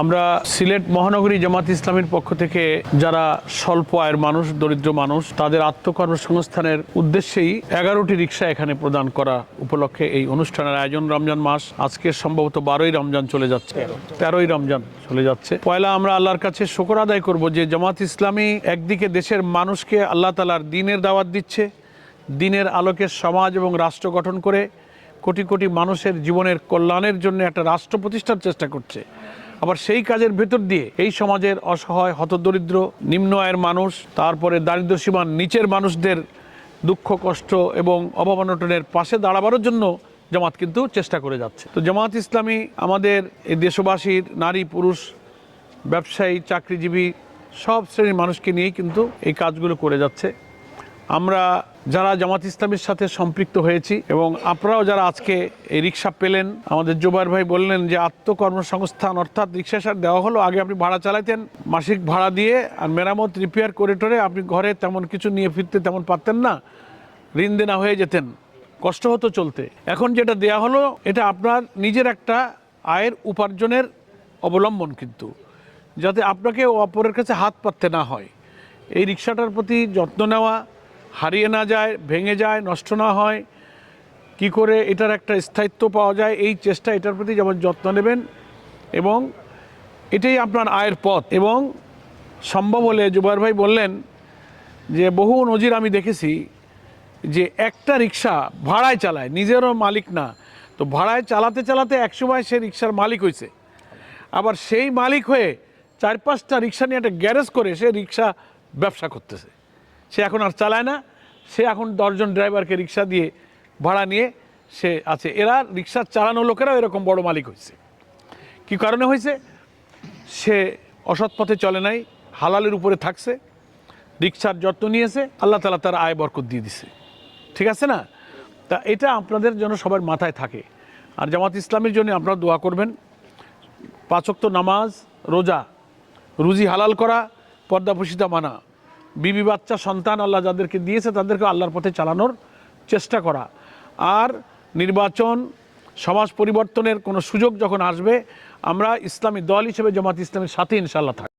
আমরা সিলেট মহানগরী জামাত ইসলামীর পক্ষ থেকে যারা স্বল্প আয়ের মানুষ, দরিদ্র মানুষ, তাদের আত্মকর্মসংস্থানের উদ্দেশ্যেই 11টি রিক্সা এখানে প্রদান করা উপলক্ষে এই অনুষ্ঠানের আয়োজন। রমজান মাস, আজকে সম্ভবত 12ই রমজান চলে যাচ্ছে, 13ই রমজান চলে যাচ্ছে। পয়লা আমরা আল্লাহর কাছে শুকর আদায় করব যে জামাত ইসলামী একদিকে দেশের মানুষকে আল্লাহ তাআলার দ্বীনের দাওয়াত দিচ্ছে, দ্বীনের আলোকে সমাজ এবং রাষ্ট্র গঠন করে কোটি কোটি মানুষের জীবনের কল্যাণের জন্য একটা রাষ্ট্র প্রতিষ্ঠার চেষ্টা করছে। আবার সেই কাজের ভেতর দিয়ে এই সমাজের অসহায়, হতদরিদ্র, নিম্ন আয়ের মানুষ, তারপরে দারিদ্র্য সীমার নিচের মানুষদের দুঃখ কষ্ট এবং অভাব অনটনের পাশে দাঁড়াবার জন্য জামাত কিন্তু চেষ্টা করে যাচ্ছে। তো জামাত ইসলামী আমাদের এই দেশবাসীর নারী পুরুষ, ব্যবসায়ী, চাকরিজীবী সব শ্রেণীর মানুষকে নিয়েই কিন্তু এই কাজগুলো করে যাচ্ছে। আমরা যারা জামাত ইসলামের সাথে সম্পৃক্ত হয়েছি এবং আপনারাও যারা আজকে এই রিক্সা পেলেন, আমাদের জুবায়ের ভাই বললেন যে আত্মকর্মসংস্থান অর্থাৎ রিক্সা সার দেওয়া হলো। আগে আপনি ভাড়া চালাতেন, মাসিক ভাড়া দিয়ে আর মেরামত রিপেয়ার করে টোরে আপনি ঘরে তেমন কিছু নিয়ে ফিরতে তেমন পারতেন না, ঋণ দেনা হয়ে যেতেন, কষ্ট হতো চলতে। এখন যেটা দেয়া হলো এটা আপনার নিজের একটা আয়ের উপার্জনের অবলম্বন, কিন্তু যাতে আপনাকে অপরের কাছে হাত পাততে না হয়, এই রিক্সাটার প্রতি যত্ন নেওয়া, হারিয়ে না যায়, ভেঙে যায়, নষ্ট না হয়, কি করে এটার একটা স্থায়িত্ব পাওয়া যায়, এই চেষ্টা, এটার প্রতি যেমন যত্ন নেবেন এবং এটাই আপনার আয়ের পথ। এবং সম্ভব হলে জুবায়ের ভাই বললেন যে বহু নজির আমি দেখেছি যে একটা রিক্সা ভাড়ায় চালায়, নিজেরও মালিক না, তো ভাড়ায় চালাতে চালাতে একসময় সে রিক্সার মালিক হয়েছে। আবার সেই মালিক হয়ে 4-5টা রিক্সা নিয়ে একটা গ্যারেজ করে সে রিক্সা ব্যবসা করতেছে। সে এখন আর চালায় না, সে এখন 10 জন ড্রাইভারকে রিক্সা দিয়ে ভাড়া নিয়ে সে আছে। এরা রিক্সা চালানো লোকেরাও এরকম বড় মালিক হয়েছে। কি কারণে হয়েছে? সে অসৎ পথে চলে নাই, হালালের উপরে থাকছে, রিক্সার যত্ন নিয়েছে, আল্লাহ তাআলা তার আয় বরকত দিয়ে দিছে। ঠিক আছে না? তা এটা আপনাদের জন্য সবার মাথায় থাকে। আর জামাত ইসলামের জন্য আপনারা দোয়া করবেন। 5 ওয়াক্ত নামাজ, রোজা, রুজি হালাল করা, পর্দাপোশিতা মানা, বিবি বাচ্চা সন্তান আল্লাহ যাদেরকে দিয়েছে তাদেরকে আল্লাহর পথে চালানোর চেষ্টা করা। আর নির্বাচন, সমাজ পরিবর্তনের কোনো সুযোগ যখন আসবে, আমরা ইসলামী দল হিসেবে জামাত ইসলামের সাথে ইনশাআল্লাহ থাকব।